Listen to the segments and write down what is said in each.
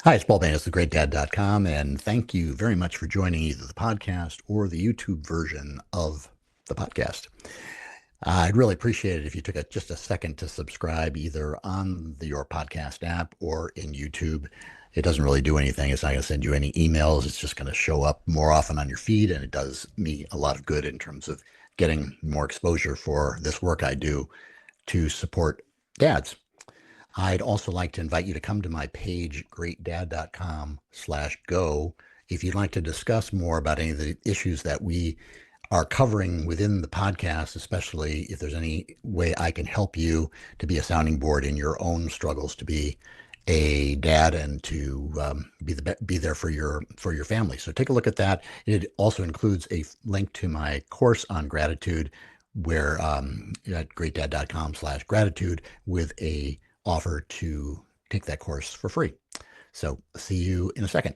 Hi, it's Paul Banis, GreatDad.com, and thank you very much for joining either the podcast or the YouTube version of the podcast. I'd really appreciate it if you took just a second to subscribe either on your podcast app or in YouTube. It doesn't really do anything. It's not going to send you any emails. It's just going to show up more often on your feed, and it does me a lot of good in terms of getting more exposure for this work I do to support dads. I'd also like to invite you to come to my page, GreatDad.com/go, if you'd like to discuss more about any of the issues that we are covering within the podcast, especially if there's any way I can help you to be a sounding board in your own struggles to be a dad and to be there for your family. So take a look at that. It also includes a link to my course on gratitude, where at GreatDad.com/gratitude with a offer to take that course for free. So see you in a second.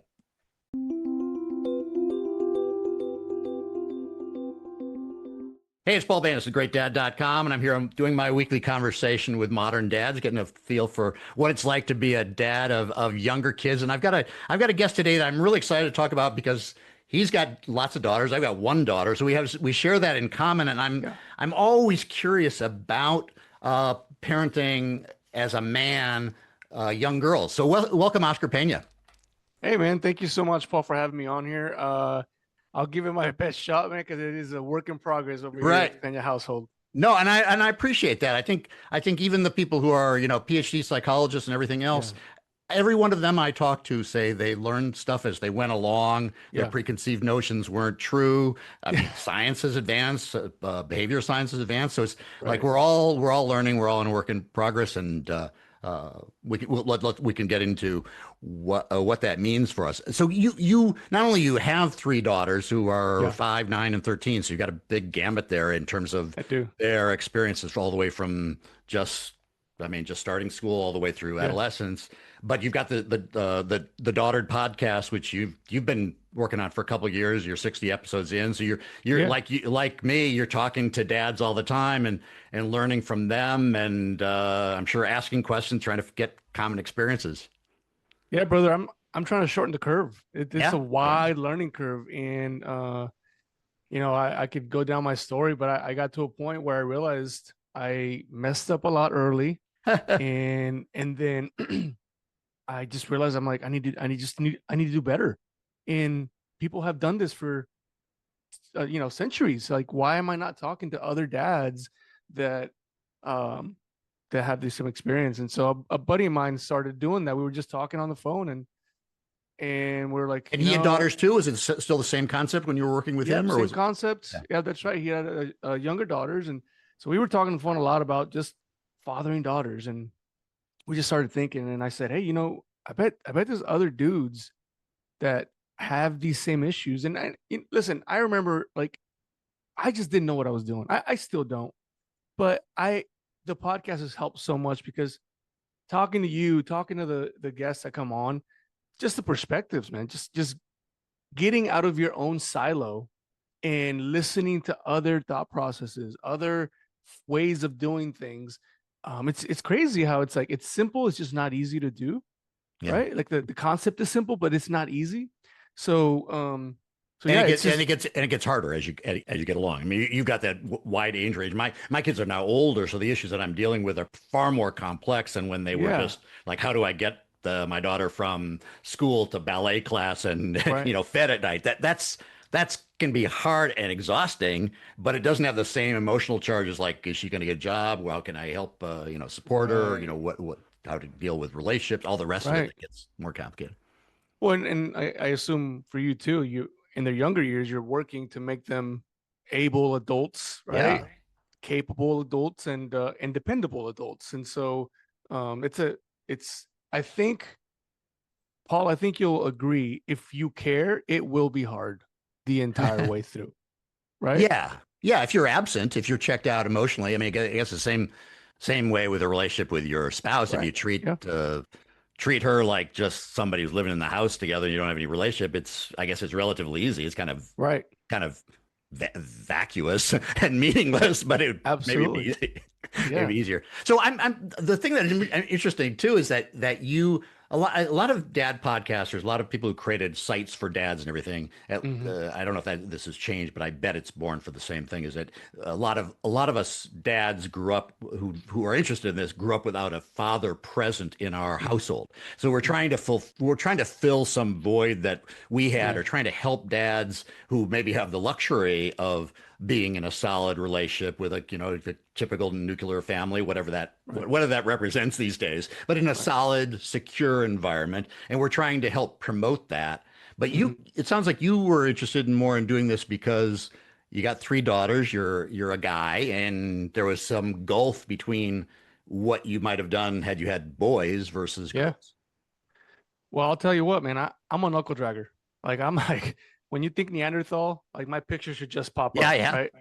Hey, it's Paul Banis of GreatDad.com, and I'm doing my weekly conversation with modern dads, getting a feel for what it's like to be a dad of younger kids. And I've got a guest today that I'm really excited to talk about because he's got lots of daughters. I've got one daughter, so we share that in common. And I'm always curious about parenting as a man, young girls. So welcome, Oscar Peña. Hey man, thank you so much, Paul, for having me on here. I'll give it my best shot, man, because it is a work in progress over here at the Peña household. No, and I appreciate that. I think even the people who are, PhD psychologists and everything else, every one of them I talk to say they learned stuff as they went along. Their preconceived notions weren't true. I mean, science has advanced, behavior science has advanced. So it's like we're all learning. We're all in work in progress, and we can get into what that means for us. So you not only you have three daughters who are 5, 9, and 13. So you got a big gamut there in terms of their experiences all the way from just starting school all the way through adolescence. But you've got the Daughtered podcast, which you've been working on for a couple of years. You're 60 episodes in, so you're like me. You're talking to dads all the time and learning from them, and I'm sure asking questions, trying to get common experiences. Yeah, brother, I'm trying to shorten the curve. It's a wide learning curve, and I could go down my story, but I got to a point where I realized I messed up a lot early, and then I just realized I'm like I need to do better. And people have done this for centuries. Like, why am I not talking to other dads that that have this some experience? And so a buddy of mine started doing that. We were just talking on the phone, and we're like, and he had daughters too. Was it still the same concept when you were working with him? Or same concept? Yeah, that's right. He had younger daughters, and so we were talking on the phone a lot about just fathering daughters, and we just started thinking. And I said, hey, I bet there's other dudes that have these same issues. And listen, I remember, like, I just didn't know what I was doing. I still don't, but the podcast has helped so much because talking to you, talking to the guests that come on, just the perspectives, man, just getting out of your own silo and listening to other thought processes, other ways of doing things. It's crazy how it's like, it's simple. It's just not easy to do. Right. Like the concept is simple, but it's not easy. So, it gets harder as you get along. I mean, you've got that wide age range. My kids are now older, so the issues that I'm dealing with are far more complex than when they were just like, how do I get my daughter from school to ballet class and fed at night? That's can be hard and exhausting, but it doesn't have the same emotional charges. Like, is she going to get a job? How can I help? Support her. What how to deal with relationships, all the rest of it that gets more complicated. Well, and I assume for you too, you in their younger years, you're working to make them able adults, right? Capable adults and dependable adults. And so I think, Paul, I think you'll agree, if you care, it will be hard the entire way through. Right? Yeah. Yeah. If you're absent, if you're checked out emotionally, I mean, I guess the same way with a relationship with your spouse. If you treat her like just somebody who's living in the house together and you don't have any relationship, I guess it's relatively easy. It's kind of vacuous and meaningless, but it maybe be easy. Maybe easier. So I'm the thing that is interesting too is that you a lot of dad podcasters, a lot of people who created sites for dads and everything. Mm-hmm. I don't know if this has changed, but I bet it's born for the same thing. Is that a lot of us dads grew up who are interested in this grew up without a father present in our household. So we're trying to fill some void that we had, Yeah. or trying to help dads who maybe have the luxury of being in a solid relationship with a typical nuclear family, Right. whatever that represents these days, but in a Right. solid, secure environment. And we're trying to help promote that. But Mm-hmm. it sounds like you were interested more in doing this because you got three daughters, you're a guy, and there was some gulf between what you might have done had you had boys versus Yeah. girls. Well, I'll tell you what, man, I'm a knuckle dragger. Like I'm like when you think Neanderthal, like my picture should just pop Yeah, up, yeah, right?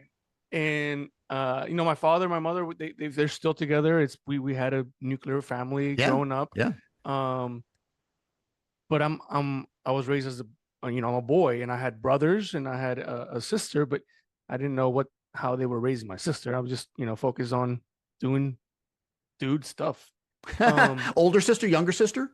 And my father, my mother, they're still together. We had a nuclear family yeah, growing up. yeah. Um, but I was raised as I'm a boy, and I had brothers and I had a sister, but I didn't know how they were raising my sister. I was just focused on doing dude stuff. Um, Older sister, younger sister?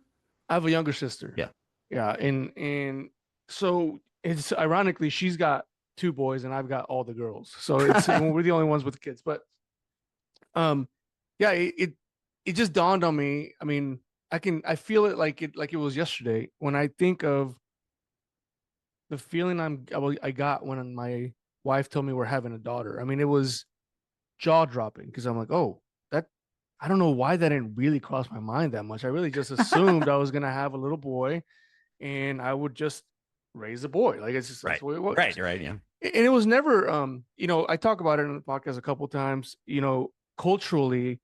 I have a younger sister. Yeah. Yeah, and so it's ironically she's got two boys and I've got all the girls. So it's we're the only ones with kids. But um, yeah, it just dawned on me. I mean, I feel it like it was yesterday when I think of the feeling I got when my wife told me we're having a daughter. I mean, it was jaw dropping because I'm like, oh, that I don't know why that didn't really cross my mind that much. I really just assumed I was gonna have a little boy and I would just raise a boy. Like it's just that's Right. the way it was. Right. Yeah. And it was never I talk about it in the podcast a couple times, culturally,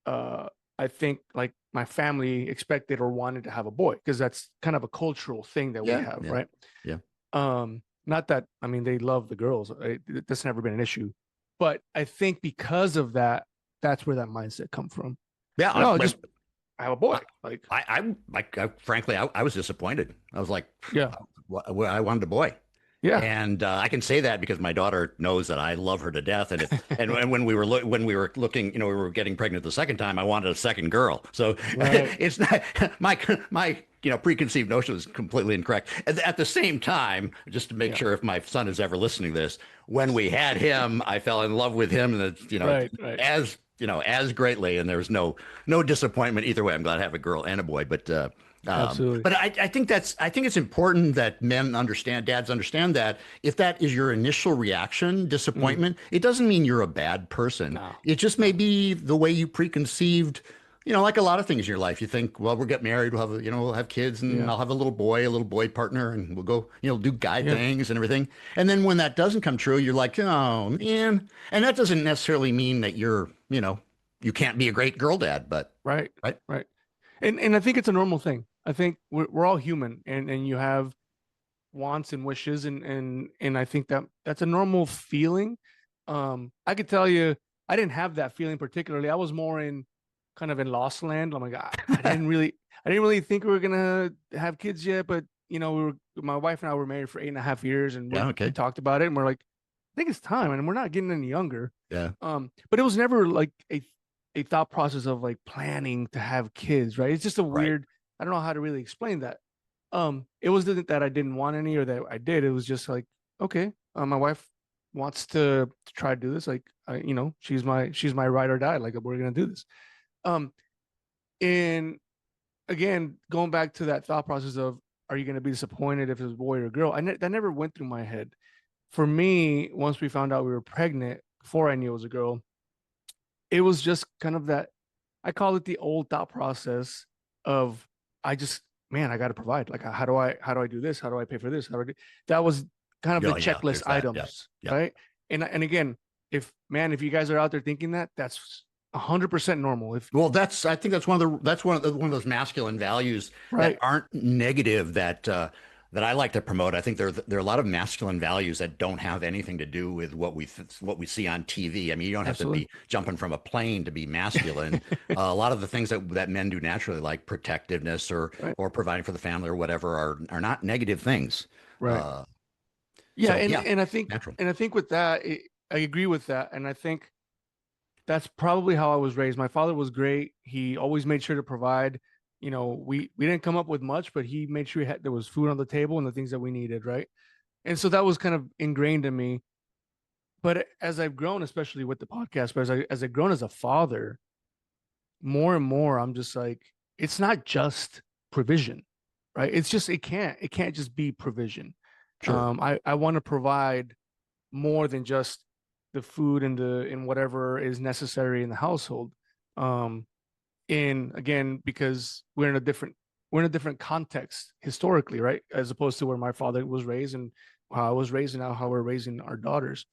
uh I think like my family expected or wanted to have a boy because that's kind of a cultural thing that we Yeah. have, Yeah. right? Yeah. Not that I mean they love the girls. That's never been an issue. But I think because of that, that's where that mindset come from. Yeah. No, just I have a boy. Like Frankly, I was disappointed. I was like, yeah, I wanted a boy. yeah, And I can say that because my daughter knows that I love her to death. And when we were looking, we were getting pregnant the second time, I wanted a second girl. So right. it's not my preconceived notion was completely incorrect. At the same time, just to make Yeah, sure if my son is ever listening to this, when we had him, I fell in love with him, and right. as greatly, and there was no disappointment either way. I'm glad I have a girl and a boy, but. Absolutely. But I think it's important that dads understand that if that is your initial reaction, Mm, disappointment, it doesn't mean you're a bad person. no, It just may no. be the way you preconceived, like a lot of things in your life. You think, well, we'll get married, we'll have kids, and Yeah, I'll have a little boy partner, and we'll go, do guy yeah, things and everything. And then when that doesn't come true, you're like, oh man. And that doesn't necessarily mean that you can't be a great girl dad, but right, right. right. And I think it's a normal thing. I think we're all human, and you have wants and wishes, and I think that's a normal feeling. I could tell you, I didn't have that feeling particularly. I was more in kind of in lost land. I'm like, I didn't really think we were gonna have kids yet, but my wife and I were married for 8.5 years, and Yeah. we Okay. talked about it, and we're like, I think it's time, and we're not getting any younger. Yeah. But it was never like a thought process of like planning to have kids, right? It's just a Right. weird, I don't know how to really explain that. It wasn't that I didn't want any or that I did. It was just like, okay, my wife wants to try to do this. Like, she's my ride or die. Like, we're gonna do this. Um, and again, going back to that thought process of, are you gonna be disappointed if it's a boy or a girl? That never went through my head. For me, once we found out we were pregnant, before I knew it was a girl, it was just kind of that. I call it the old thought process of I just man, I got to provide. Like how do I do this? How do I pay for this? How do I do? That was kind of the Yeah, yeah, checklist there's that. Yeah, items, yeah. right? And again, if you guys are out there thinking that, that's 100% normal. If I think that's one of those masculine values that right, aren't negative that I like to promote. I think there are a lot of masculine values that don't have anything to do with what we see on TV. I mean, you don't have to absolutely, be jumping from a plane to be masculine. A lot of the things that men do naturally, like protectiveness right, or providing for the family or whatever, are not negative things. right, Uh, yeah, so and yeah, and I think natural. and I think with that, I agree with that, and I think that's probably how I was raised. My father was great. He always made sure to provide. we didn't come up with much, but he made sure there was food on the table and the things that we needed, right? And so that was kind of ingrained in me. But as I've grown, especially with the podcast, but as I've grown as a father, more and more, I'm just like, it's not just provision, right? It can't just be provision. Sure. I want to provide more than just the food and whatever is necessary in the household. In again, because we're in a different context historically, right? As opposed to where my father was raised and how I was raised and now how we're raising our daughters.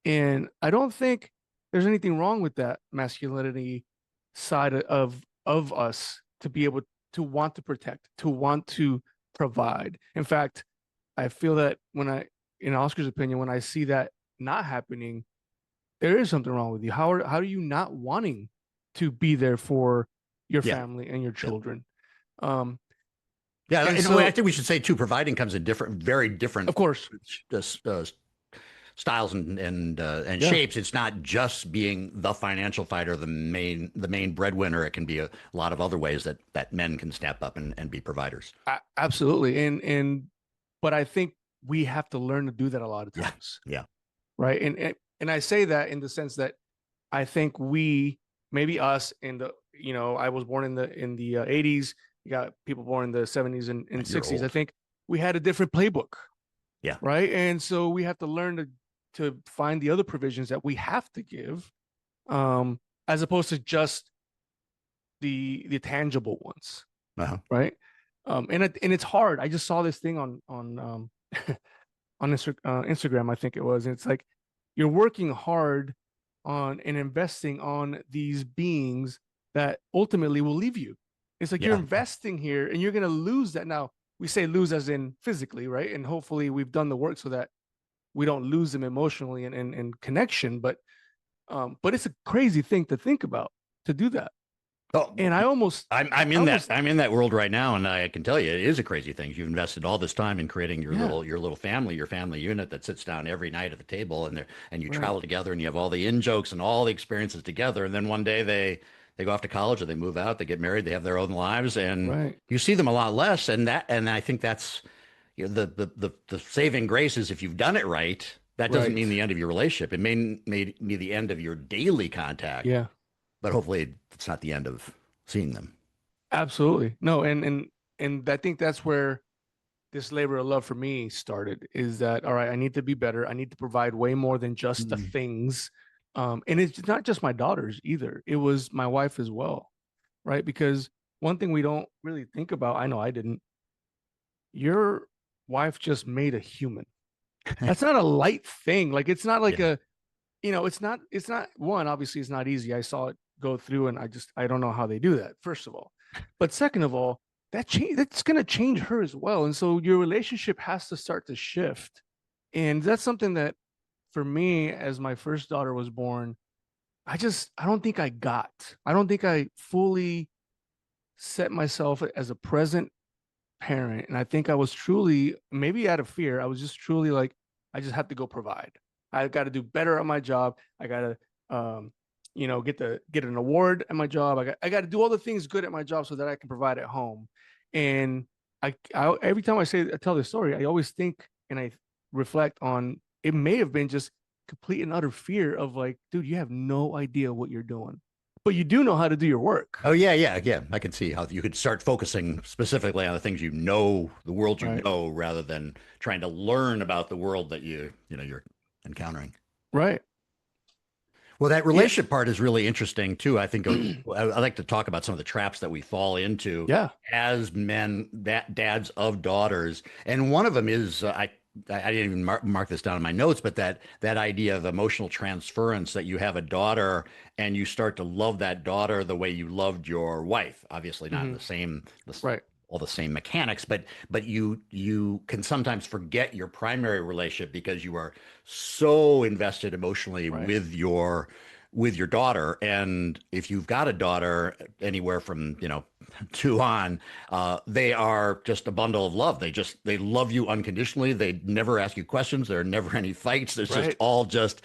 And I don't think there's anything wrong with that masculinity side of us to be able to want to protect, to want to provide. In fact, I feel that in Oscar's opinion, when I see that not happening, there is something wrong with you. How are you not wanting to be there for your Yeah. family and your Yeah. children? Um, Yeah. and In a way, so, I think we should say too, providing comes in very different of course, styles and yeah, shapes. It's not just being the financial fighter, the main breadwinner. It can be a lot of other ways that men can step up and be providers. absolutely. But I think we have to learn to do that a lot of Yeah. times, Yeah. right? And I say that in the sense that I think maybe us I was born in the 80s. You got people born in the 70s and You're 60s. I old. think we had a different playbook, Yeah. right? And so we have to learn to find the other provisions that we have to give, um, as opposed to just the tangible ones, Uh-huh. right? And it's hard. I just saw this thing on Instagram, I think it was. And it's like you're working hard on and investing on these beings that ultimately will leave you. It's like you're Yeah. investing here and you're going to lose that. Now, we say lose as in physically, right? And hopefully we've done the work so that we don't lose them emotionally and connection. But it's a crazy thing to think about, to do that. Oh, And I'm I in that almost, I'm in that world right now, and I can tell you it is a crazy thing. You've invested all this time in creating yeah, your little family, your family unit that sits down every night at the table, and you right, travel together, and you have all the in jokes and all the experiences together, and then one day they go off to college or they move out, they get married, they have their own lives, and right, you see them a lot less. And I think that's the saving grace is if you've done it right, that doesn't right. mean the end of your relationship. It may be the end of your daily contact, Yeah. but hopefully it's not the end of seeing them. Absolutely. No, and I think that's where this labor of love for me started, is that all right, I need to be better. I need to provide way more than just the Mm. things. And it's not just my daughters either. It was my wife as well, right? Because one thing we don't really think about, I know I didn't, your wife just made a human. That's not a light thing. Like it's not like Yeah. it's not one, obviously it's not easy. I saw it go through and I don't know how they do that, first of all. But second of all, that's going to change her as well. And so your relationship has to start to shift. And that's something that for me, as my first daughter was born, I don't think I fully set myself as a present parent. And I think I was truly, maybe out of fear, I was just truly like, I just have to go provide. I got to do better at my job. I got to, get an award at my job. I got to do all the things good at my job so that I can provide at home. And every time I tell this story, I always think and I reflect on it may have been just complete and utter fear of like, dude, you have no idea what you're doing, but you do know how to do your work. Oh yeah, yeah, yeah. I can see how you could start focusing specifically on the things you know, the world you Right. know, rather than trying to learn about the world that you're encountering. Right. Well, that Yeah. relationship part is really interesting too. I think I like to talk about some of the traps that we fall into Yeah. as men, dads of daughters, and one of them is I didn't even mark this down in my notes, but that idea of emotional transference, that you have a daughter and you start to love that daughter the way you loved your wife. Obviously, not in Hmm. the same Right. all the same mechanics, but you can sometimes forget your primary relationship because you are so invested emotionally Right. with your daughter. And if you've got a daughter anywhere from two on, they are just a bundle of love. They love you unconditionally. They never ask you questions. There are never any fights. There's just Right. all just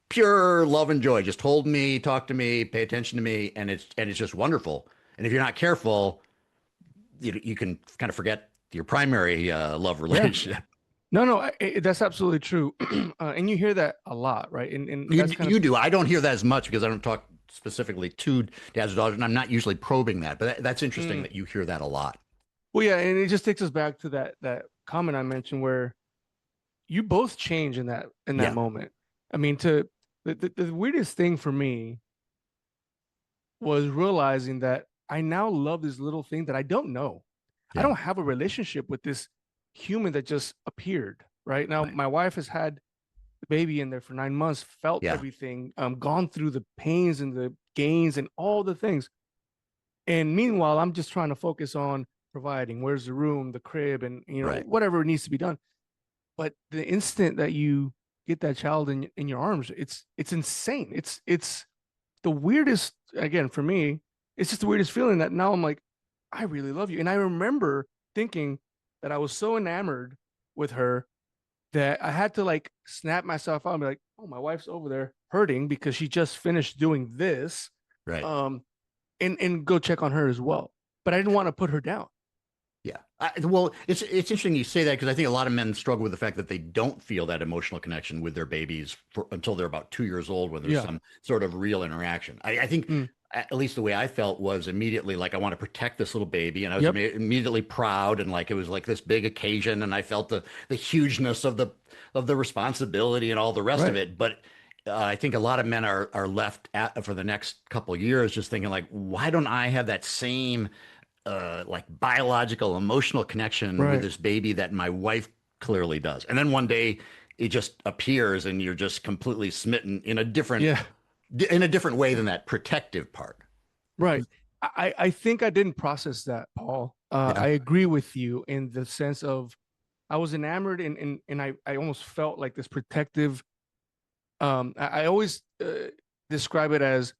pure love and joy. Just hold me, talk to me, pay attention to me, and it's just wonderful. And if you're not careful, you can kind of forget your primary love relationship. No, that's absolutely true. And you hear that a lot, right? And that's kind of, you do. I don't hear that as much because I don't talk specifically to dads or daughters, and I'm not usually probing that. But that's interesting that you hear that a lot. well, yeah, and it just takes us back to that comment I mentioned where you both change in that Yeah. moment. I mean, the weirdest thing for me was realizing that I now love this little thing that I don't know. I Yeah. don't have a relationship with this human that just appeared. Right now, my wife has had the baby in there for 9 months, felt everything, gone through the pains and the gains and all the things. And meanwhile, I'm just trying to focus on providing. Where's the room, the crib, and whatever needs to be done. But the instant that you get that child in your arms, it's insane. It's the weirdest, again, for me, it's just the weirdest feeling that now I'm like, I really love you. And I remember thinking that I was so enamored with her that I had to like snap myself out and be like, oh, my wife's over there hurting because she just finished doing this. Right. And go check on her as well. But I didn't want to put her down. Yeah. Well, it's interesting you say that because I think a lot of men struggle with the fact that they don't feel that emotional connection with their babies until they're about 2 years old, when there's some sort of real interaction. I think at least the way I felt was immediately like, I want to protect this little baby. And I was immediately proud, and like, it was like this big occasion. And I felt the hugeness of the responsibility and all the rest of it. But I think a lot of men are left for the next couple of years just thinking like, why don't I have that same like biological, emotional connection with this baby that my wife clearly does? And then one day it just appears and you're just completely smitten in a different way than that protective part. Right. I think I didn't process that, Paul. I agree with you in the sense of I was enamored and I almost felt like this protective. I always describe it as,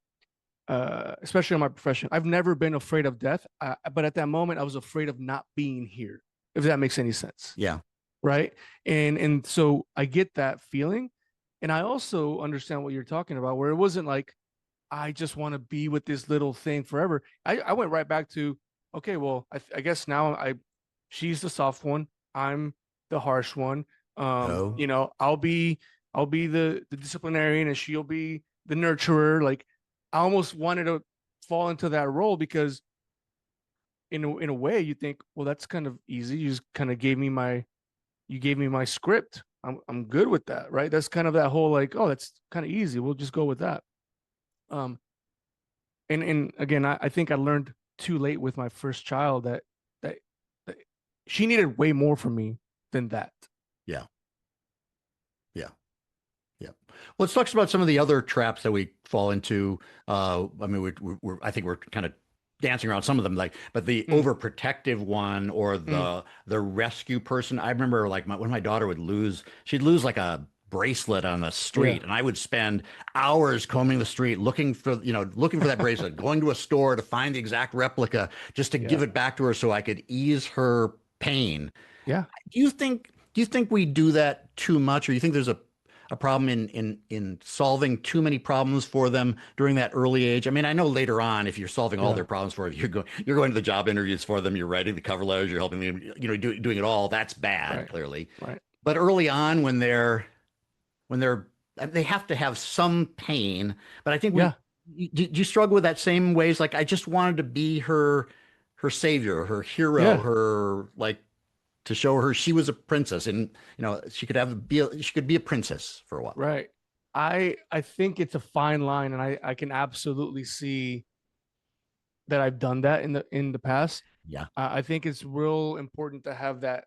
especially in my profession, I've never been afraid of death, but at that moment, I was afraid of not being here, if that makes any sense. Yeah. Right. And so I get that feeling. And I also understand what you're talking about, where it wasn't like, I just want to be with this little thing forever. I went right back to, okay, well, I guess now she's the soft one. I'm the harsh one. I'll be the disciplinarian and she'll be the nurturer. Like, I almost wanted to fall into that role because in a way you think, well, that's kind of easy. You just kind of gave me my script. I'm good with that. Right. That's kind of that whole like, oh, that's kind of easy. We'll just go with that. And again, I think I learned too late with my first child that she needed way more from me than that. Yeah. Well, let's talk about some of the other traps that we fall into. I mean, I think we're kind of dancing around some of them, but the overprotective one or the rescue person. I remember like when my daughter she'd lose like a bracelet on the street, and I would spend hours combing the street looking for that bracelet, going to a store to find the exact replica just to give it back to her so I could ease her pain. Yeah. Do you think we do that too much, or you think there's a problem in solving too many problems for them during that early age? I mean, I know later on, if you're solving all their problems for them, you're going to the job interviews for them, you're writing the cover letters, you're helping them, doing it all. That's bad, clearly. Right. But early on, when they have to have some pain. But I think do you struggle with that same ways? Like, I just wanted to be her savior, her hero, her like, to show her she was a princess, and she could be a princess for a while. Right. I think it's a fine line, and I can absolutely see that I've done that in the past. Yeah. I think it's real important to have that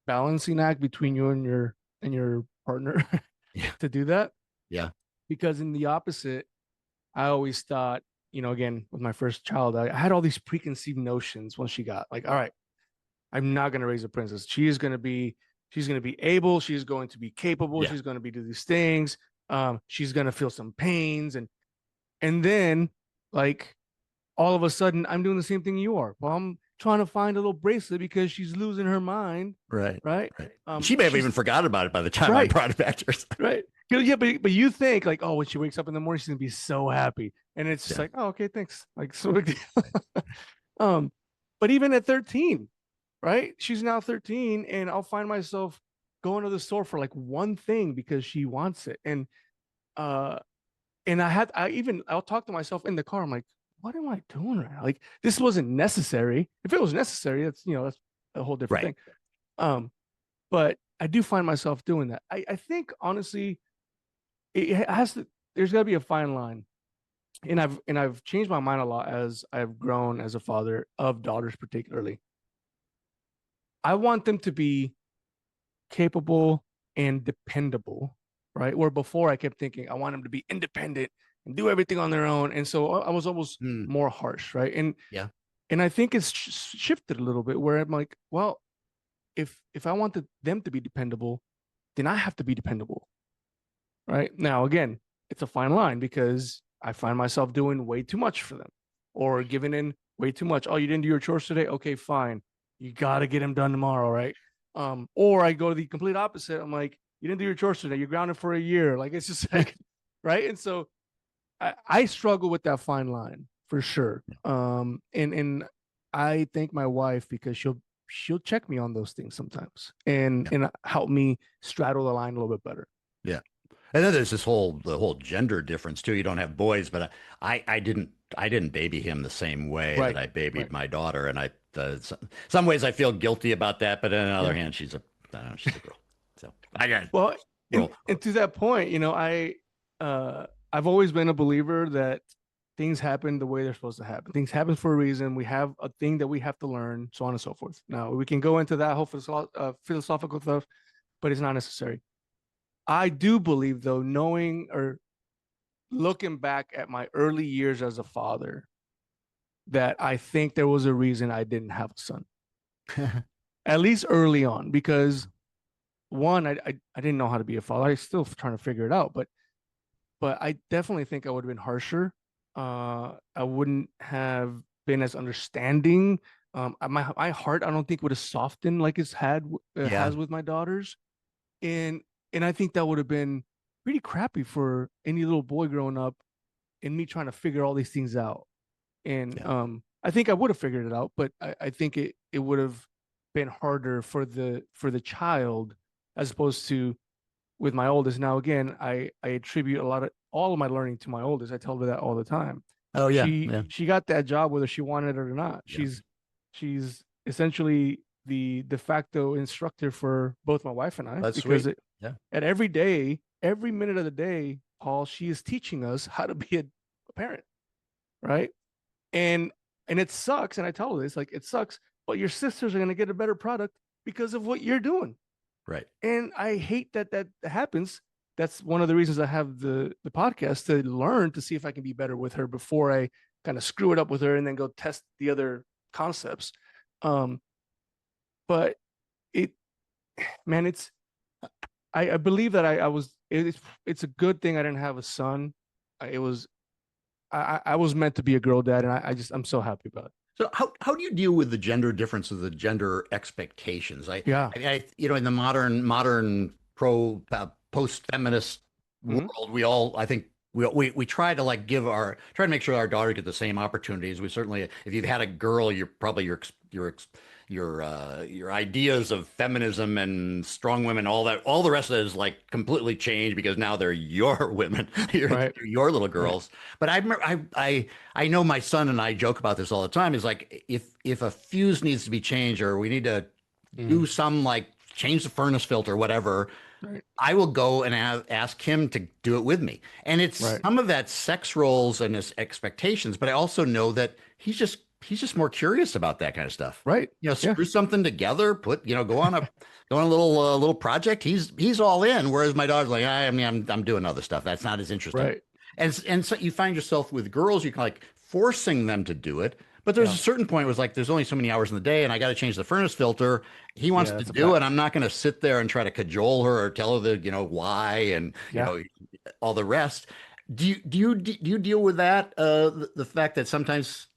balancing act between you and your partner to do that. Yeah. Because in the opposite, I always thought, again, with my first child, I had all these preconceived notions when she got like, all right, I'm not going to raise a princess. She's going to be able, she's going to be capable. She's going to do these things. She's going to feel some pains. And then like all of a sudden I'm doing the same thing you are. Well, I'm trying to find a little bracelet because she's losing her mind. Right. She may have even forgotten about it by the time I brought it back to her. Right. Yeah. But you think like, oh, when she wakes up in the morning, she's going to be so happy. And it's just like, oh, okay, thanks. Like, so big deal. but even at 13, right? She's now 13, and I'll find myself going to the store for like one thing because she wants it. Uh, and I'll talk to myself in the car. I'm like, what am I doing right now? Like, this wasn't necessary. If it was necessary, that's a whole different thing. But I do find myself doing that. I think honestly, there's got to be a fine line. And I've changed my mind a lot as I've grown as a father of daughters, particularly. I want them to be capable and dependable, right? Where before I kept thinking I want them to be independent and do everything on their own. And so I was almost more harsh, right? And I think it's shifted a little bit where I'm like, well, if I want them to be dependable, then I have to be dependable, right? Now, again, it's a fine line because I find myself doing way too much for them or giving in way too much. Oh, you didn't do your chores today? Okay, fine. You got to get them done tomorrow, right? Or I go the complete opposite. I'm like, you didn't do your chores today. You're grounded for a year. Like, it's just like, right? And so I struggle with that fine line for sure. And I thank my wife because she'll check me on those things sometimes and help me straddle the line a little bit better. Yeah. And then there's the whole gender difference too. You don't have boys, but I didn't baby him the same way that I babied my daughter. And some ways I feel guilty about that, but on the other hand, she's a girl. So and to that point, I've always been a believer that things happen the way they're supposed to happen. Things happen for a reason. We have a thing that we have to learn, so on and so forth. Now we can go into that whole philosophical stuff, but it's not necessary. I do believe, though, knowing or looking back at my early years as a father, that I think there was a reason I didn't have a son, at least early on, because one, I didn't know how to be a father. I'm still trying to figure it out, but I definitely think I would have been harsher. I wouldn't have been as understanding. My heart, I don't think would have softened like it has with my daughters, and I think that would have been pretty crappy for any little boy growing up and me trying to figure all these things out. And I think I would have figured it out, but I think it would have been harder for the child as opposed to with my oldest. Now, again, I attribute all of my learning to my oldest. I tell her that all the time. Oh yeah. She got that job whether she wanted it or not. Yeah. She's essentially the de facto instructor for both my wife and I. That's because sweet. At every minute of the day, Paul, she is teaching us how to be a parent, right? And it sucks, and I tell her this, like, it sucks, but your sisters are going to get a better product because of what you're doing. Right. And I hate that happens. That's one of the reasons I have the podcast, to learn to see if I can be better with her before I kind of screw it up with her and then go test the other concepts. But I believe that it's a good thing I didn't have a son. I was meant to be a girl dad, and I'm so happy about it. So how do you deal with the gender difference of the gender expectations? In the modern post-feminist world, I think we try to try to make sure our daughter get the same opportunities. We certainly, if you've had a girl, you're probably your ideas of feminism and strong women, all the rest of it is like completely changed because now they're your women, your little girls. But I know my son and I joke about this all the time. Is like if a fuse needs to be changed or we need to do some change the furnace filter or whatever, I will go and ask him to do it with me. And it's some of that sex roles and his expectations, but I also know that he's just more curious about that kind of stuff. Right. Screw something together, go on a little project. He's all in. Whereas my daughter's like, I'm doing other stuff. That's not as interesting. Right. And so you find yourself with girls, you can forcing them to do it. But there's a certain point where it's there's only so many hours in the day and I got to change the furnace filter. He wants to do it. I'm not going to sit there and try to cajole her or tell her why and, all the rest. Do you deal with that? The fact that sometimes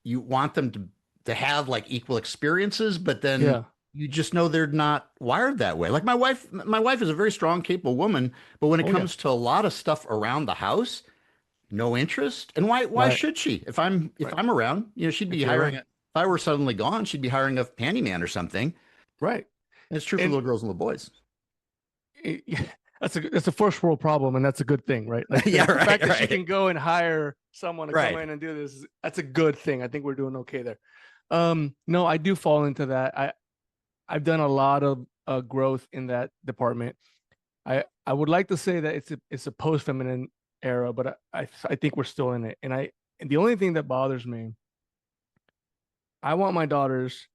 you want them to have equal experiences, but then you just know they're not wired that way. Like my wife is a very strong, capable woman, but when it comes to a lot of stuff around the house, no interest. And why should she? If I'm around, she'd be hiring I were suddenly gone, she'd be hiring a handyman or something. Right. And it's true for little girls and little boys. Yeah, that's a first world problem, and that's a good thing, right? Like Yeah, the right, fact that she right. can go and hire someone to come Right. in and do this, that's a good thing. I think we're doing okay there. No, I do fall into that. I've done a lot of growth in that department. I would like to say that it's a post feminine era, but I think we're still in it. And the only thing that bothers me, I want my daughters.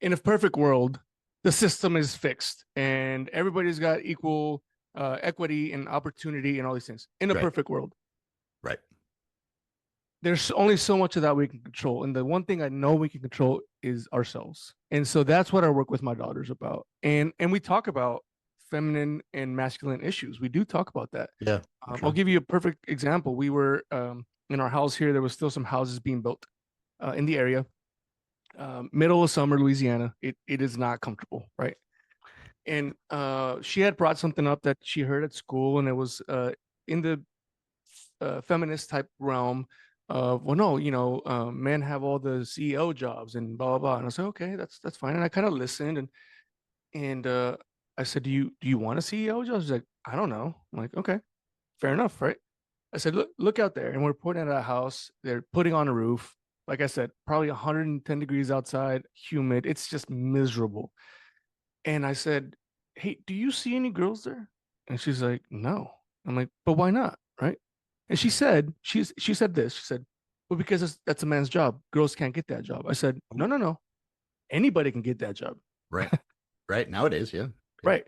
In a perfect world, the system is fixed and everybody's got equal equity and opportunity and all these things. In a Right. perfect world, Right. there's only so much of that we can control, and the one thing I know we can control is ourselves. And so that's what I work with my daughters about. And we talk about feminine and masculine issues. We do talk about that. Yeah. I'll give you a perfect example. We were in our house here. There was still some houses being built in the area. Middle of summer, Louisiana. It is not comfortable, right? And she had brought something up that she heard at school, and it was in the feminist type realm of, well, no, men have all the CEO jobs and blah blah blah. And I said, okay, that's fine. And I kind of listened, and I said, do you want a CEO job? She's like, I don't know. I'm like, okay, fair enough, right? I said, look out there, and we're putting at a house. They're putting on a roof. Like I said, probably 110 degrees outside, humid. It's just miserable. And I said, hey, do you see any girls there? And she's like, no. I'm like, but why not? Right. And she said, she said this. She said, well, because that's a man's job. Girls can't get that job. I said, no. Anybody can get that job. Right. Right. Nowadays, yeah. Right.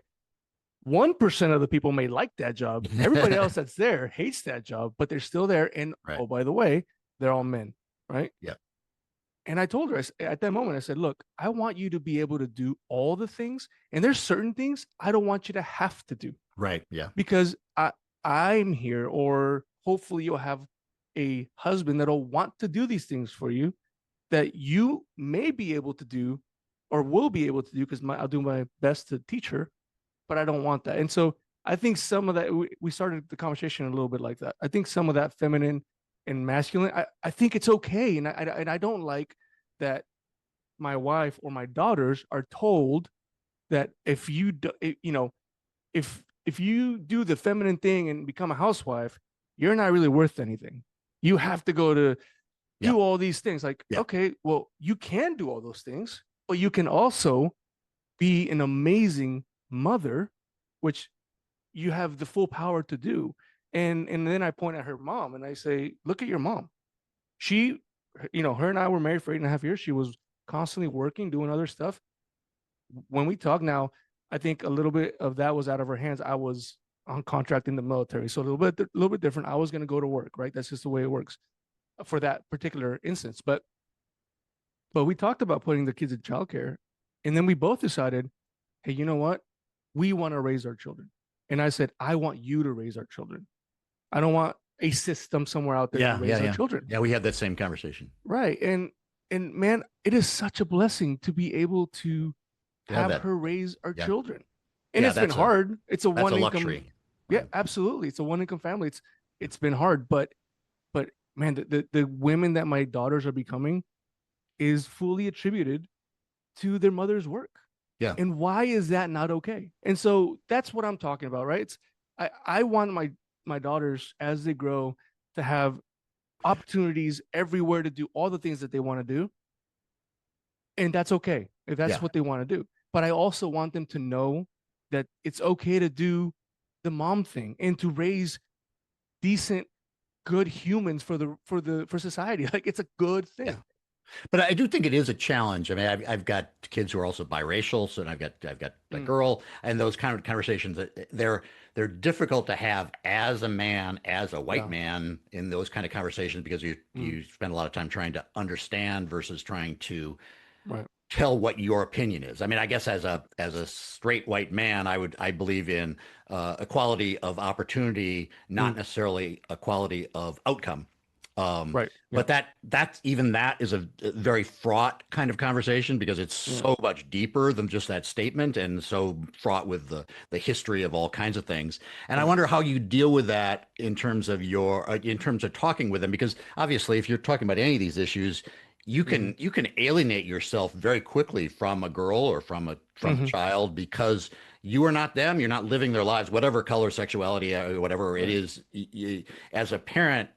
1% of the people may like that job. Everybody else that's there hates that job, but they're still there. And oh, by the way, they're all men. Right. Yeah. And I told her at that moment, I said, look, I want you to be able to do all the things. And there's certain things I don't want you to have to do. Right. Yeah. Because I'm here, or hopefully you'll have a husband that'll want to do these things for you that you may be able to do or will be able to do, because I'll do my best to teach her, but I don't want that. And so I think some of that, we started the conversation a little bit like that. I think some of that feminine and masculine, I think it's okay. And I don't like that my wife or my daughters are told that if you do, if you do the feminine thing and become a housewife, you're not really worth anything. You have to go to do all these things. Like, okay, well, you can do all those things, but you can also be an amazing mother, which you have the full power to do. And then I point at her mom and I say, look at your mom. She, her and I were married for 8.5 years. She was constantly working, doing other stuff. When we talk now, I think a little bit of that was out of her hands. I was on contract in the military, so a little bit different. I was going to go to work, right? That's just the way it works for that particular instance. But we talked about putting the kids in childcare, and then we both decided, hey, you know what? We want to raise our children. And I said, I want you to raise our children. I don't want a system somewhere out there to raise our children. Yeah, we had that same conversation. Right. And man, it is such a blessing to be able to have her raise our children. And it's been hard. It's a one income luxury. Yeah, absolutely. It's a one income family. It's been hard, but man, the women that my daughters are becoming is fully attributed to their mother's work. Yeah. And why is that not okay? And so that's what I'm talking about, right? It's I want my daughters, as they grow, to have opportunities everywhere to do all the things that they want to do. And that's okay if that's what they want to do. But I also want them to know that it's okay to do the mom thing and to raise decent, good humans for society. Like, it's a good thing. Yeah. But I do think it is a challenge. I mean, I've got kids who are also biracial, so I've got a girl, and those kind of conversations that they're difficult to have as a man, as a white man, in those kind of conversations, because you spend a lot of time trying to understand versus trying to tell what your opinion is. I mean, I guess as a straight white man, I believe in equality of opportunity, not necessarily equality of outcome. Right. But that is a very fraught kind of conversation because it's so much deeper than just that statement and so fraught with the history of all kinds of things. And I wonder how you deal with that in terms of in terms of talking with them, because obviously if you're talking about any of these issues, you can alienate yourself very quickly from a girl or from a child because you are not them. You're not living their lives, whatever color, sexuality, whatever it is. As a parent,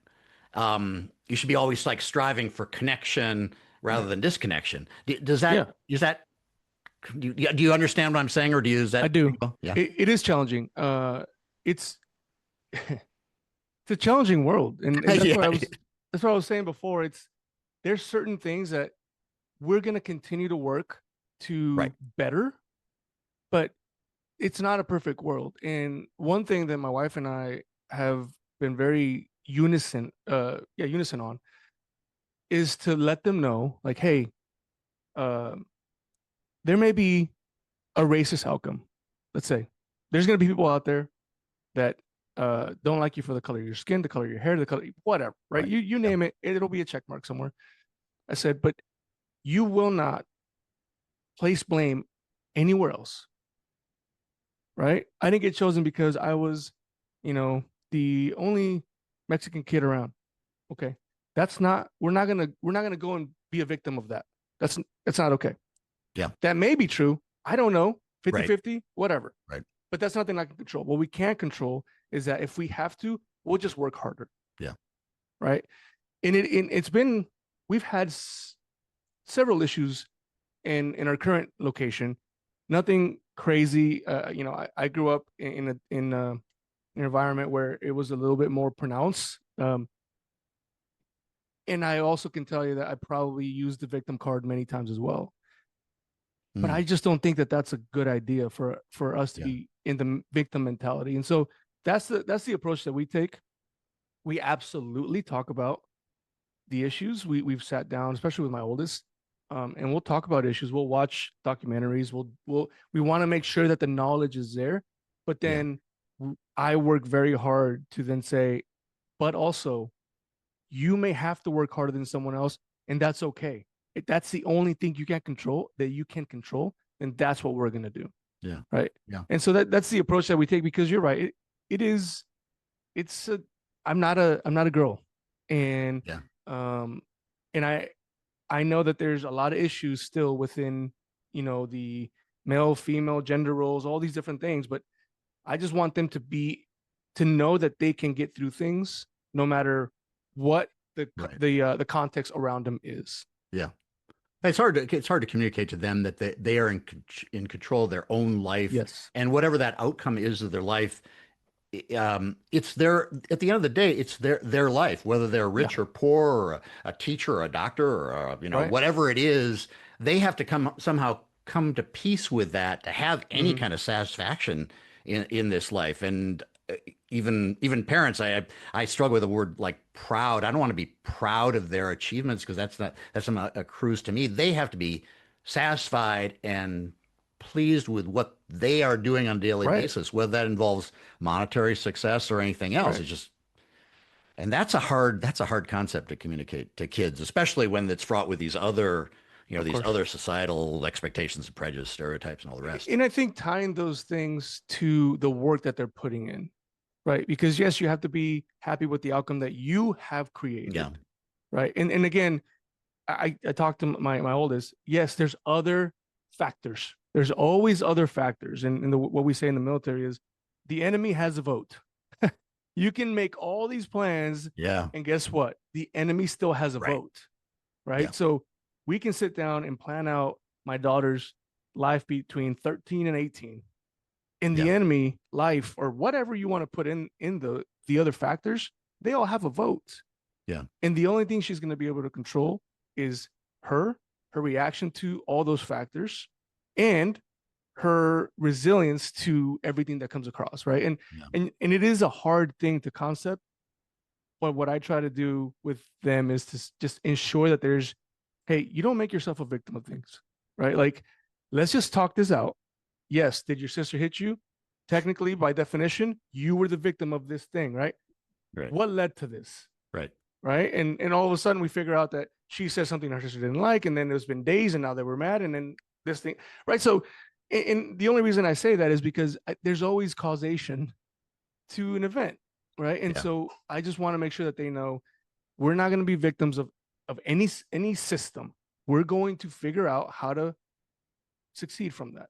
you should be always like striving for connection rather than disconnection. Does that, do you understand what I'm saying, or do you use that? I do. Yeah. It is challenging. It's a challenging world. And that's what I was saying before. There's certain things that we're going to continue to work to better, but it's not a perfect world. And one thing that my wife and I have been very unison on is to let them know, like, hey, there may be a racist outcome. Let's say there's going to be people out there that don't like you for the color of your skin, the color of your hair, the color, whatever, right? You name it, it'll be a check mark somewhere. I said, but you will not place blame anywhere else, right? I didn't get chosen because I was, the only Mexican kid around. Okay. We're not gonna go and be a victim of that. That's not okay. Yeah. That may be true. I don't know. 50-50, whatever. Right. But that's nothing I can control. What we can control is that if we have to, we'll just work harder. Yeah. Right. And we've had several issues in our current location. Nothing crazy. I grew up in an environment where it was a little bit more pronounced. And I also can tell you that I probably used the victim card many times as well. But I just don't think that that's a good idea for us to be in the victim mentality. And so that's the approach that we take. We absolutely talk about the issues. We've sat down, especially with my oldest, and we'll talk about issues. We'll watch documentaries. We want to make sure that the knowledge is there. But then I work very hard to then say, but also, you may have to work harder than someone else, and that's okay. If that's the only thing you can control, then that's what we're going to do. Yeah. Right. Yeah. And so that's the approach that we take, because you're right. I'm not a girl. And, and I know that there's a lot of issues still within, the male, female, gender roles, all these different things, but I just want them to know that they can get through things no matter what the context around them is. Yeah. It's hard to communicate to them that they are in control of their own life. Yes. And whatever that outcome is of their life, it's at the end of the day, it's their life, whether they're rich or poor, or a teacher or a doctor, or whatever it is, they have to somehow come to peace with that to have any kind of satisfaction in this life. And even parents, I struggle with the word like proud. I don't want to be proud of their achievements, because that's not a cruise to me. They have to be satisfied and pleased with what they are doing on a daily basis, whether that involves monetary success or anything else. It's just, and that's a hard concept to communicate to kids, especially when it's fraught with these other other societal expectations and prejudice, stereotypes, and all the rest. And I think tying those things to the work that they're putting in, right? Because yes, you have to be happy with the outcome that you have created. Yeah. Right. And again, I talked to my oldest. Yes, there's other factors. There's always other factors. And what we say in the military is the enemy has a vote. You can make all these plans. Yeah. And guess what? The enemy still has a vote. Right. Yeah. So we can sit down and plan out my daughter's life between 13 and 18. In the enemy life, or whatever you want to put in the other factors, they all have a vote. Yeah. And the only thing she's going to be able to control is her reaction to all those factors and her resilience to everything that comes across. Right. And it is a hard thing to concept. But what I try to do with them is to just ensure that there's, hey, you don't make yourself a victim of things, right? Like, let's just talk this out. Yes, did your sister hit you? Technically, by definition, you were the victim of this thing, right? Right. What led to this? Right. right? And all of a sudden we figure out that she said something her sister didn't like, and then there's been days, and now they were mad, and then this thing, right? So, and the only reason I say that is because there's always causation to an event, right? And so I just want to make sure that they know we're not going to be victims of any system. We're going to figure out how to succeed from that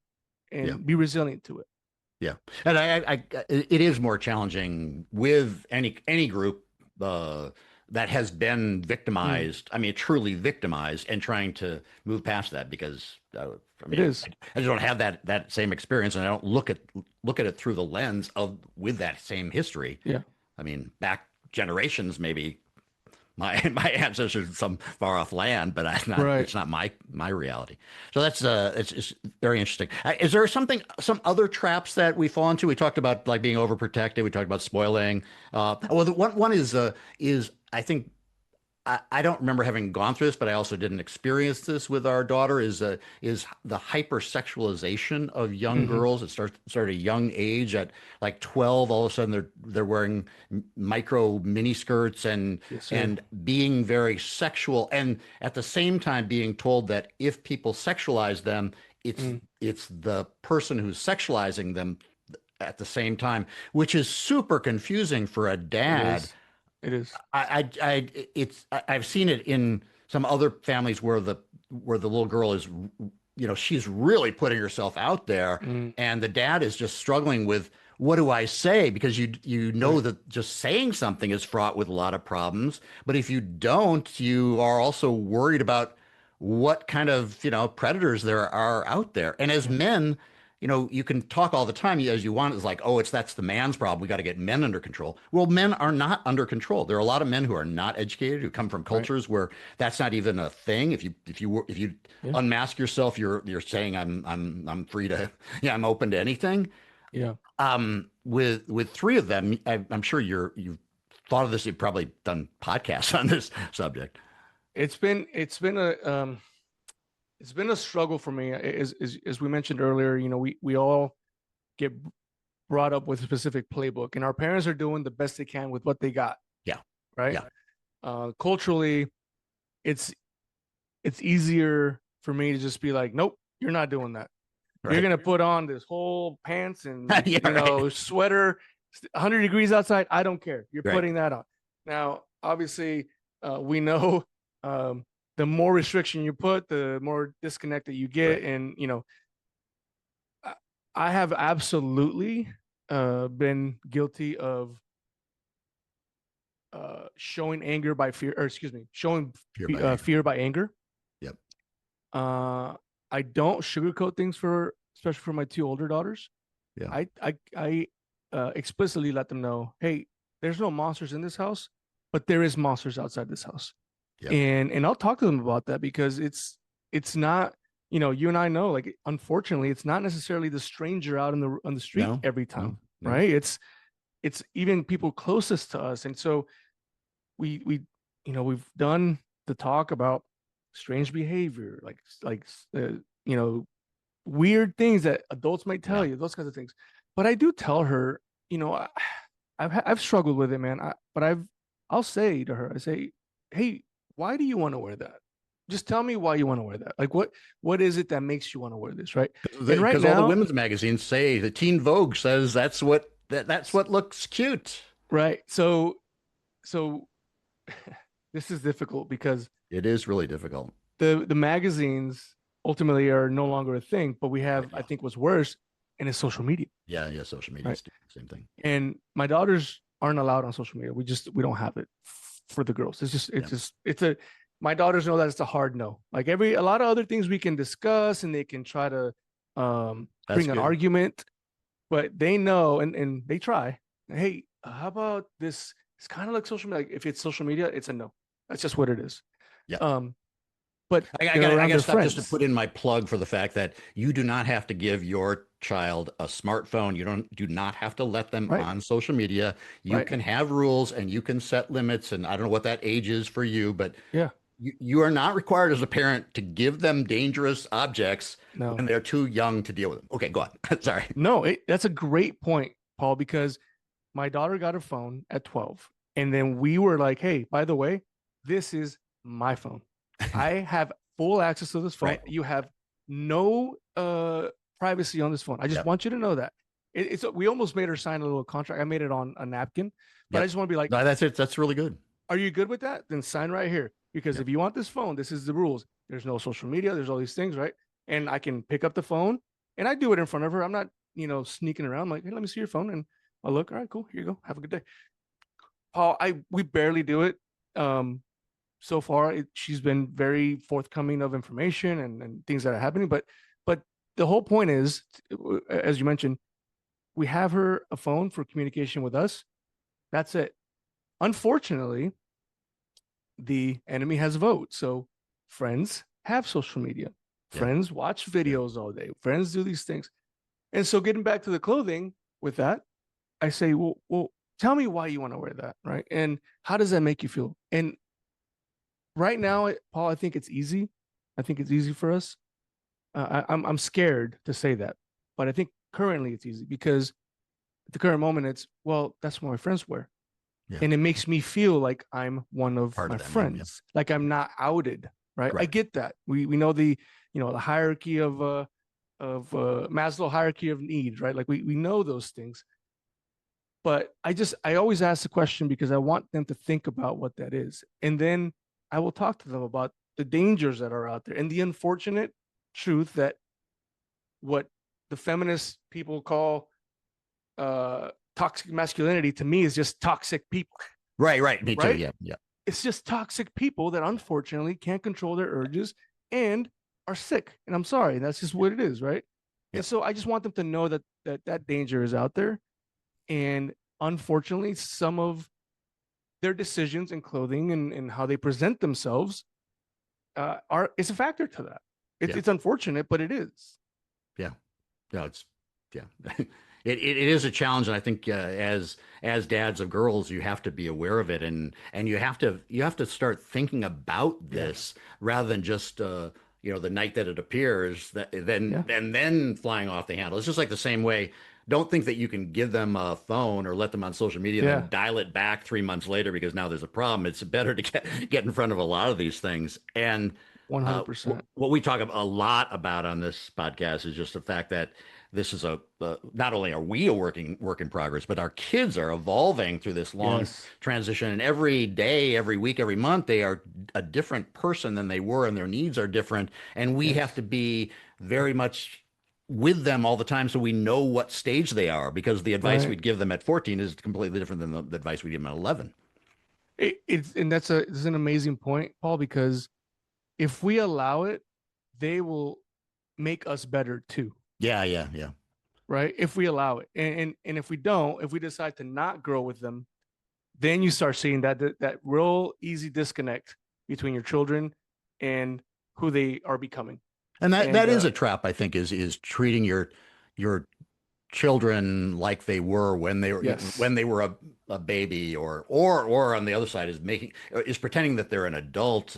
and be resilient to it. Yeah, and it is more challenging with any group that has been victimized. I mean, truly victimized, and trying to move past that, because I mean, I just don't have that same experience, and I don't look at it through the lens of with that same history. Yeah, I mean, back generations, maybe my ancestors from some far off land, but it's not my reality. So that's it's very interesting. Is there some other traps that we fall into? We talked about like being overprotected. We talked about spoiling. Well, the one is I think I don't remember having gone through this, but I also didn't experience this with our daughter, is the hypersexualization of young girls. It starts at a young age. At like 12, all of a sudden they're wearing micro mini skirts and being very sexual, and at the same time being told that if people sexualize them, it's the person who's sexualizing them at the same time, which is super confusing for a dad. It is. I've seen it in some other families where the little girl is, she's really putting herself out there, and the dad is just struggling with, what do I say? Because you know that just saying something is fraught with a lot of problems, but if you don't, you are also worried about what kind of predators there are out there. And as men, you can talk all the time as you want. It's like, that's the man's problem. We got to get men under control. Well, men are not under control. There are a lot of men who are not educated, who come from cultures where that's not even a thing. If you unmask yourself, you're saying I'm free to, I'm open to anything. Yeah. With three of them, I'm sure you've thought of this. You've probably done podcasts on this subject. It's been a struggle for me. As we mentioned earlier, we all get brought up with a specific playbook, and our parents are doing the best they can with what they got. Yeah. Right. Yeah. Culturally, it's easier for me to just be like, nope, you're not doing that. Right. You're going to put on this whole pants and, sweater, 100 degrees outside. I don't care. You're putting that on. Now, obviously, we know, the more restriction you put, the more disconnected you get. And, I have absolutely been guilty of showing anger by fear, or excuse me, showing fear by anger. Yep. I don't sugarcoat things especially for my two older daughters. Yeah. I explicitly let them know, hey, there's no monsters in this house, but there is monsters outside this house. Yep. And I'll talk to them about that, because it's not, you and I know, like, unfortunately, it's not necessarily the stranger out on the street every time, right? It's even people closest to us. And so we've done the talk about strange behavior, like weird things that adults might tell you, those kinds of things. But I do tell her, I've struggled with it, man. I'll say to her, I say, hey, why do you want to wear that? Just tell me why you want to wear that. Like, what is it that makes you want to wear this, right? Because all the women's magazines say, the Teen Vogue says that's what looks cute. Right. So this is difficult, because it is really difficult. The magazines ultimately are no longer a thing, but we have, I think what's worse, and it's social media. Yeah. Social media, same thing. And my daughters aren't allowed on social media. We don't have it for the girls. My daughters know that it's a hard no. Like a lot of other things we can discuss, and they can try to bring an argument, but they know, and they try. Hey, how about this? It's kind of like social media. Like, if it's social media, it's a no. That's just what it is. Yeah. But I got to stop just to put in my plug for the fact that you do not have to give your child a smartphone. You do not have to let them on social media. You can have rules, and you can set limits. And I don't know what that age is for you, but you are not required as a parent to give them dangerous objects when they're too young to deal with them. Okay, go on. Sorry. No, that's a great point, Paul, because my daughter got a phone at 12. And then we were like, hey, by the way, this is my phone. I have full access to this phone. Right. You have no privacy on this phone. I just want you to know that. We almost made her sign a little contract. I made it on a napkin, but I just want to be like, no, that's it. That's really good. Are you good with that? Then sign right here. Because if you want this phone, this is the rules. There's no social media. There's all these things, right? And I can pick up the phone and I do it in front of her. I'm not, sneaking around. I'm like, hey, let me see your phone. And I'll look. All right, cool. Here you go. Have a good day. Paul, we barely do it. So far, she's been very forthcoming of information and things that are happening. But the whole point is, as you mentioned, we have her a phone for communication with us. That's it. Unfortunately, the enemy has votes. So friends have social media. Friends watch videos all day. Friends do these things. And so getting back to the clothing with that, I say, well, tell me why you want to wear that, right? And how does that make you feel? And right now, Paul, I think it's easy. I think it's easy for us. I'm scared to say that, but I think currently it's easy because at the current moment, it's, well, that's what my friends wear. Yeah. And it makes me feel like I'm one of my friends, like I'm not outed, right? I get that. We know the hierarchy of Maslow hierarchy of needs, right? Like we know those things. But I always ask the question because I want them to think about what that is. And then I will talk to them about the dangers that are out there and the unfortunate truth that what the feminist people call toxic masculinity to me is just toxic people. Right. Me too. Yeah. It's just toxic people that unfortunately can't control their urges and are sick. And I'm sorry, that's just what it is, right? Yeah. And so I just want them to know that danger is out there. And unfortunately, some of their decisions in clothing and how they present themselves is a factor to that. It's unfortunate, but it is. Yeah. No, it's It is a challenge, and I think as dads of girls, you have to be aware of it, and you have to start thinking about this rather than just the night that it appears, then flying off the handle. It's just like the same way. Don't think that you can give them a phone or let them on social media, then dial it back 3 months later because now there's a problem. It's better to get in front of a lot of these things. And 100%. What we talk a lot about on this podcast is just the fact that this is not only are we a work in progress, but our kids are evolving through this long transition. And every day, every week, every month, they are a different person than they were, and their needs are different. And we have to be very much with them all the time so we know what stage they are, because the advice we'd give them at 14 is completely different than the advice we give them at 11. It's an amazing point, Paul, because if we allow it, they will make us better too. Yeah. Right. If we allow it. And if we don't, if we decide to not grow with them, then you start seeing that real easy disconnect between your children and who they are becoming. And that is a trap, I think, is treating your children like they were when they were a baby, or on the other side is pretending that they're an adult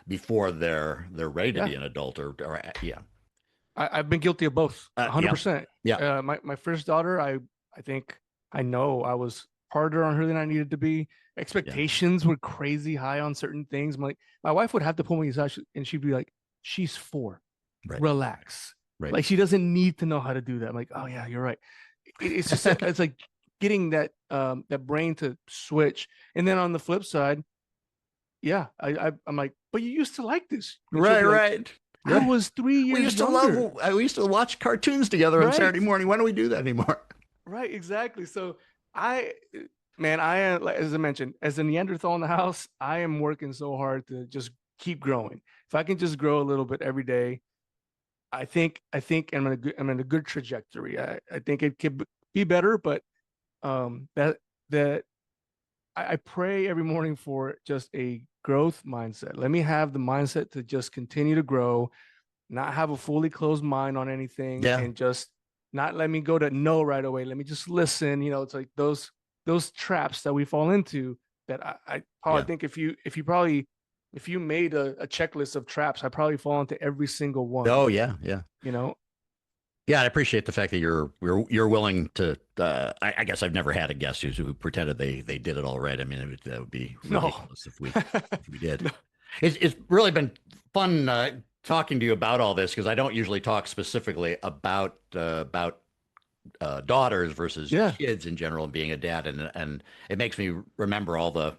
before they're ready to be an adult or. I've been guilty of both, 100%. Yeah. My first daughter, I think I know I was harder on her than I needed to be. Expectations were crazy high on certain things. My wife would have to pull me aside and she'd be like, she's 4. Right. Relax. Right. Like she doesn't need to know how to do that. I'm like, oh yeah, you're right. It's just it's like getting that brain to switch. And then on the flip side, I'm like, but you used to like this. Right. I was 3 years younger. We used to watch cartoons together on Saturday morning. Why don't we do that anymore? Right, exactly. So as I mentioned, as a Neanderthal in the house, I am working so hard to just keep growing. If I can just grow a little bit every day, I think I'm in a good trajectory. I think it could be better, but I pray every morning for just a growth mindset. Let me have the mindset to just continue to grow, not have a fully closed mind on anything, and just not let me go to no right away. Let me just listen. It's like those traps that we fall into that I think if you made a checklist of traps, I probably fall into every single one. Oh yeah. Yeah, I appreciate the fact that you're willing to. I guess I've never had a guest who pretended they did it all right. I mean, that would be No. ridiculous if we did. It's really been fun talking to you about all this because I don't usually talk specifically about daughters versus Yeah. kids in general and being a dad, and it makes me remember all the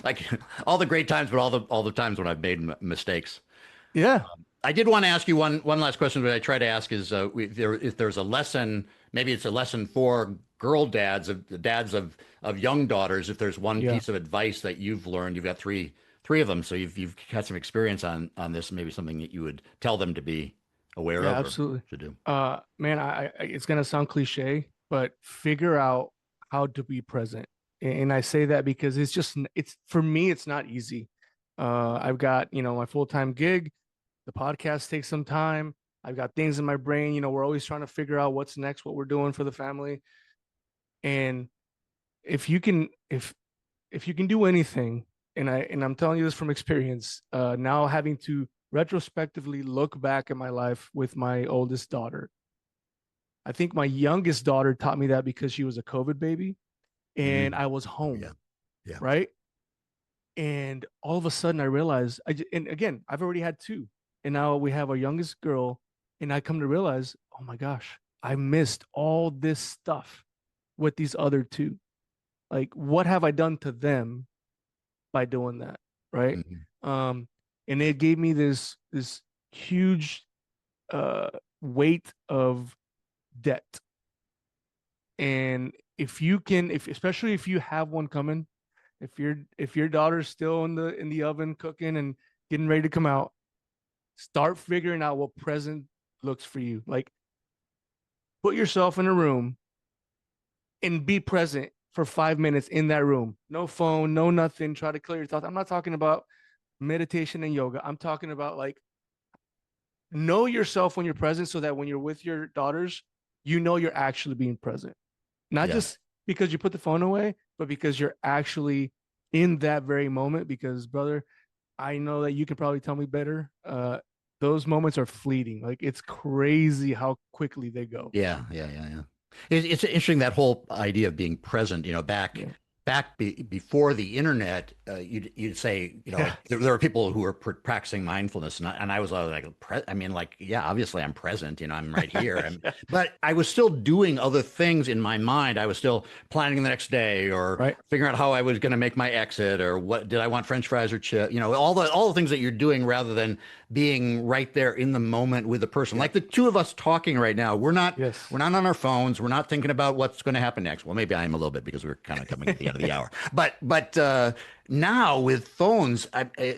like all the great times, but all the times when I've made mistakes. Yeah. I did want to ask you one last question that I try to ask is if there's a lesson, maybe it's a lesson for girl dads of young daughters. If there's one Yeah. piece of advice that you've learned, you've got three of them, so you've had some experience on this. Maybe something that you would tell them to be aware Yeah, of or absolutely. to do. Man, it's gonna sound cliche, but figure out how to be present. And I say that because it's for me, it's not easy. I've got, my full-time gig. The podcast takes some time. I've got things in my brain. We're always trying to figure out what's next, what we're doing for the family. And if you can, if you can do anything, and I'm telling you this from experience, now having to retrospectively look back at my life with my oldest daughter. I think my youngest daughter taught me that because she was a COVID baby and I was home, Yeah, yeah, right? And all of a sudden I realized and again, I've already had two. And now we have our youngest girl, and I come to realize, oh my gosh, I missed all this stuff with these other two. Like, what have I done to them by doing that? Right. hmm And it gave me this huge uh weight of debt. And if you can, if especially if you have one coming, if your daughter's still in the oven cooking and getting ready to come out, start figuring out what present looks for you. Like, put yourself in a room and be present for 5 minutes in that room. No phone, no nothing. Try to clear your thoughts. I'm not talking about meditation and yoga. I'm talking about, like, know yourself when you're present so that when you're with your daughters, you're actually being present. Not yeah. just because you put the phone away, but because you're actually in that very moment. Because, brother, I know that you can probably tell me better. Those moments are fleeting. Like, it's crazy how quickly they go. Yeah. It's interesting that whole idea of being present. Yeah. Before the internet, you'd say, Yeah. there were people who were practicing mindfulness, and I was like, I mean, like, yeah, obviously I'm present. I'm right here. Yeah. But I was still doing other things in my mind. I was still planning the next day, or Right. figuring out how I was going to make my exit, or what did I want, French fries or chip? All the things that you're doing rather than being right there in the moment with the person. Yeah. Like the two of us talking right now, we're not Yes. on our phones. We're not thinking about what's going to happen next. Well, maybe I am a little bit because we're kind of coming at the end of the hour. But now with phones,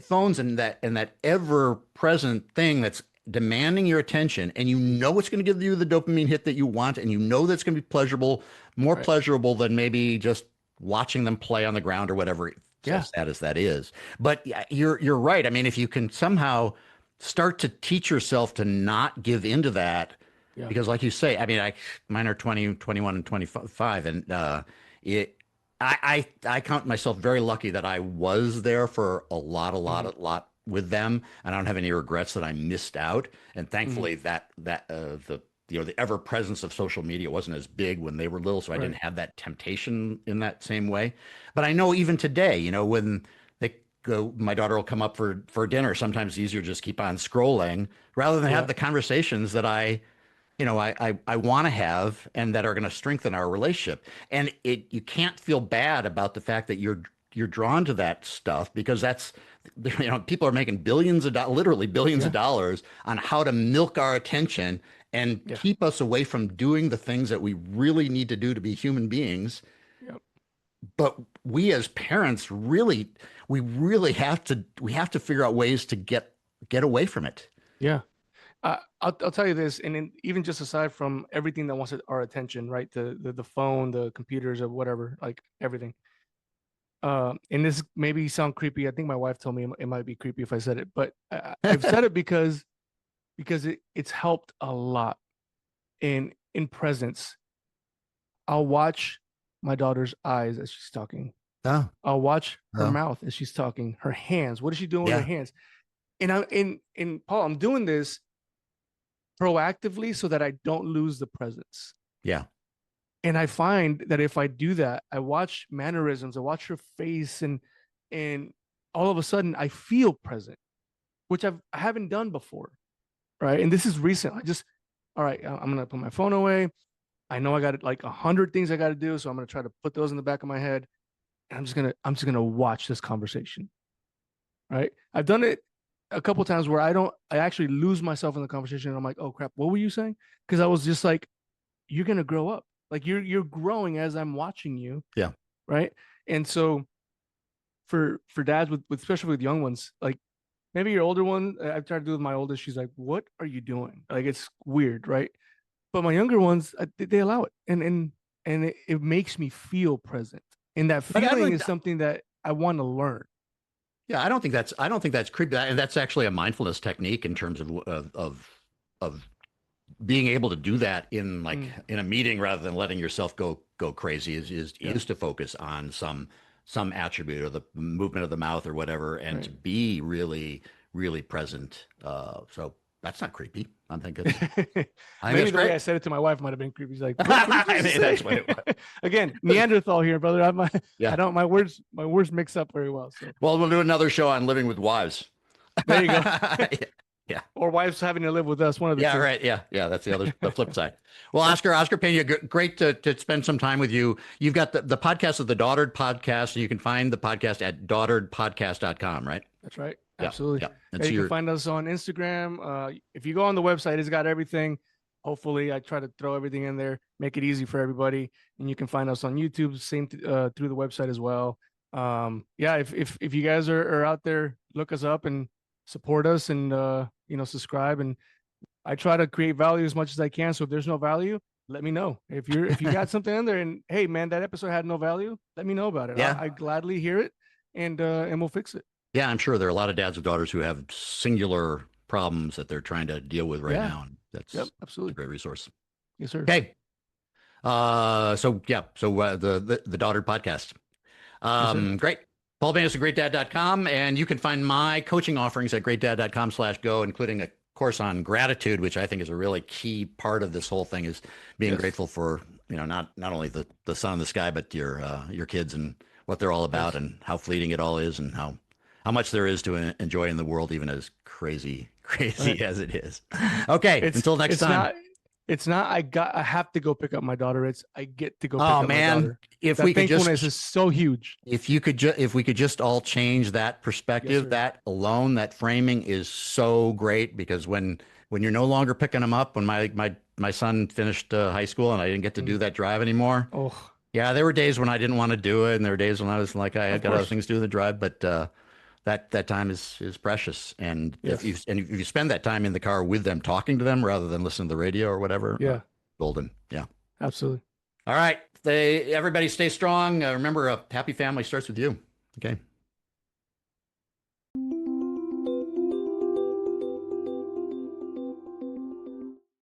phones and that ever present thing that's demanding your attention, and it's going to give you the dopamine hit that you want, and that's going to be pleasurable, more Right. pleasurable than maybe just watching them play on the ground or whatever. Yeah. As sad as that is. But yeah, you're right. I mean, if you can somehow start to teach yourself to not give into that, Yeah. because like you say, I mean, mine are 20, 21, and 25, and I count myself very lucky that I was there for a lot with them, and I don't have any regrets that I missed out. And thankfully, the ever presence of social media wasn't as big when they were little, so I didn't have that temptation in that same way. But I know even today, when my daughter will come up for dinner, sometimes it's easier to just keep on scrolling rather than have the conversations that I want to have and that are going to strengthen our relationship. And you can't feel bad about the fact that you're drawn to that stuff, because that's, people are making literally billions of dollars on how to milk our attention and keep us away from doing the things that we really need to do to be human beings. Yep. But we as parents we really have to figure out ways to get away from it. Yeah. I'll tell you this, and even just aside from everything that wants our attention, right? The phone, the computers, or whatever, like everything. And this maybe sound creepy. I think my wife told me it might be creepy if I said it, but I've said it because it's helped a lot in presence. I'll watch my daughter's eyes as she's talking. Oh. I'll watch her mouth as she's talking. Her hands. What is she doing with her hands? And Paul, I'm doing this proactively so that I don't lose the presence. Yeah. And I find that if I do that, I watch mannerisms, I watch her face, and all of a sudden I feel present, which I haven't done before. Right. And this is recent. All right, I'm going to put my phone away. I know I got like 100 things I got to do. So I'm going to try to put those in the back of my head. And I'm just going to watch this conversation. Right. I've done it a couple of times where I actually lose myself in the conversation. And I'm like, oh crap, what were you saying? Because I was just like, you're going to grow up. Like you're growing as I'm watching you. Yeah. Right. And so for dads with especially with young ones, like maybe your older one, I've tried to do with my oldest. She's like, what are you doing? Like, it's weird. Right. But my younger ones, they allow it. And it makes me feel present. And that feeling is something that I want to learn. Yeah. I don't think that's creepy. And that's actually a mindfulness technique in terms of being able to do that in like in a meeting rather than letting yourself go crazy is to focus on some attribute or the movement of the mouth or whatever, and to be really, really present. So that's not creepy. I'm thinking. Maybe the way I said it to my wife might have been creepy. She's like, I mean, that's what it was. Again, Neanderthal here, brother. My words mix up very well. So. Well, we'll do another show on living with wives. There you go. Yeah. Or wives having to live with us. One of the two. Right. Yeah. That's the flip side. Well, Oscar Peña, great to spend some time with you. You've got the podcast of the Daughtered Podcast, and you can find the podcast at daughteredpodcast.com, right? That's right. Absolutely. Yeah. And you can find us on Instagram. If you go on the website, it's got everything. Hopefully, I try to throw everything in there, make it easy for everybody. And you can find us on YouTube, same through the website as well. If you guys are out there, look us up and support us, and subscribe. And I try to create value as much as I can. So if there's no value, let me know. If you got something in there and hey man, that episode had no value, let me know about it. I gladly hear it, and we'll fix it. Yeah, I'm sure there are a lot of dads with daughters who have singular problems that they're trying to deal with right now. And that's absolutely a great resource. Yes, sir. Okay. So the Daughtered Podcast. Yes, great. Paul Banis at GreatDad.com, and you can find my coaching offerings at GreatDad.com/go, including a course on gratitude, which I think is a really key part of this whole thing, is being grateful for, not only the sun in the sky, but your kids and what they're all about, and how fleeting it all is, and how much there is to enjoy in the world, even as crazy as it is. Okay. Until next time. It's not I have to go pick up my daughter. It's I get to go pick up my daughter. If we could thankfulness is so huge. If we could just all change that perspective, that alone, that framing is so great, because when you're no longer picking them up, when my son finished high school and I didn't get to do that drive anymore. Oh. Yeah, there were days when I didn't want to do it, and there were days when I was like, I got other things to do in the drive, but that time is precious. And if you spend that time in the car with them, talking to them rather than listening to the radio or whatever, golden. Yeah, absolutely. All right. Everybody stay strong. Remember, a happy family starts with you. Okay.